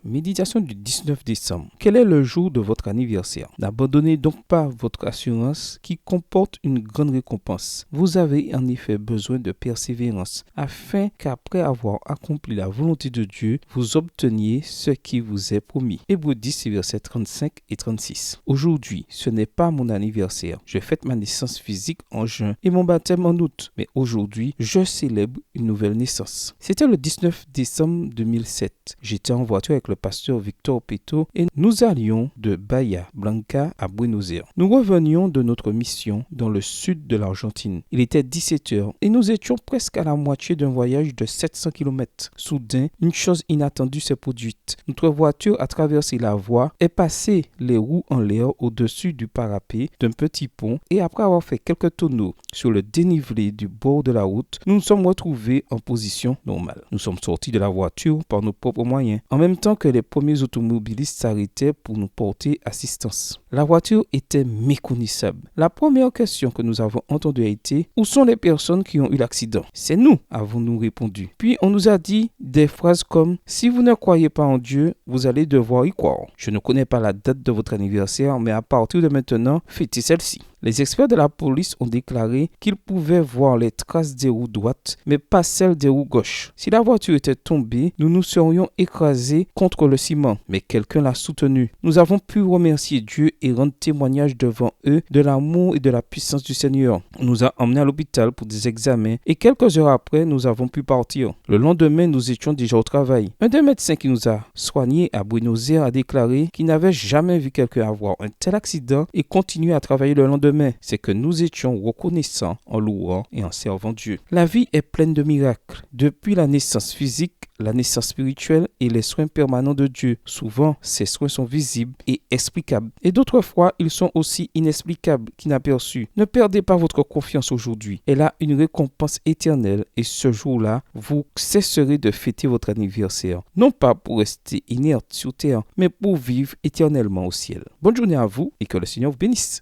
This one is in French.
Méditation du 19 décembre. Quel est le jour de votre anniversaire? N'abandonnez donc pas votre assurance qui comporte une grande récompense. Vous avez en effet besoin de persévérance afin qu'après avoir accompli la volonté de Dieu, vous obteniez ce qui vous est promis. Hébreux 10, versets 35 et 36. Aujourd'hui, ce n'est pas mon anniversaire. Je fête ma naissance physique en juin et mon baptême en août. Mais aujourd'hui, je célèbre une nouvelle naissance. C'était le 19 décembre 2007. J'étais en voiture avec le pasteur Victor Peto et nous allions de Bahia Blanca à Buenos Aires. Nous revenions de notre mission dans le sud de l'Argentine. Il était 17h et nous étions presque à la moitié d'un voyage de 700 km. Soudain, une chose inattendue s'est produite. Notre voiture a traversé la voie, est passée les roues en l'air au-dessus du parapet d'un petit pont et après avoir fait quelques tonneaux sur le dénivelé du bord de la route, nous nous sommes retrouvés en position normale. Nous sommes sortis de la voiture par nos propres moyens, en même temps que les premiers automobilistes s'arrêtaient pour nous porter assistance. La voiture était méconnaissable. La première question que nous avons entendue a été « Où sont les personnes qui ont eu l'accident ?» C'est nous, avons-nous répondu. Puis on nous a dit des phrases comme « Si vous ne croyez pas en Dieu, vous allez devoir y croire. Je ne connais pas la date de votre anniversaire, mais à partir de maintenant, fêtez celle-ci. » Les experts de la police ont déclaré qu'ils pouvaient voir les traces des roues droites, mais pas celles des roues gauches. Si la voiture était tombée, nous nous serions écrasés contre le ciment, mais quelqu'un l'a soutenu. Nous avons pu remercier Dieu et rendre témoignage devant eux de l'amour et de la puissance du Seigneur. On nous a emmenés à l'hôpital pour des examens et quelques heures après, nous avons pu partir. Le lendemain, nous étions déjà au travail. Un des médecins qui nous a soignés à Buenos Aires a déclaré qu'il n'avait jamais vu quelqu'un avoir un tel accident et continuer à travailler le lendemain. C'est que nous étions reconnaissants en louant et en servant Dieu. La vie est pleine de miracles. Depuis la naissance physique, la naissance spirituelle et les soins permanents de Dieu. Souvent, ces soins sont visibles et explicables. Et d'autres fois, ils sont aussi inexplicables qu'inaperçus. Ne perdez pas votre confiance aujourd'hui. Elle a une récompense éternelle et ce jour-là, vous cesserez de fêter votre anniversaire. Non pas pour rester inerte sur terre, mais pour vivre éternellement au ciel. Bonne journée à vous et que le Seigneur vous bénisse.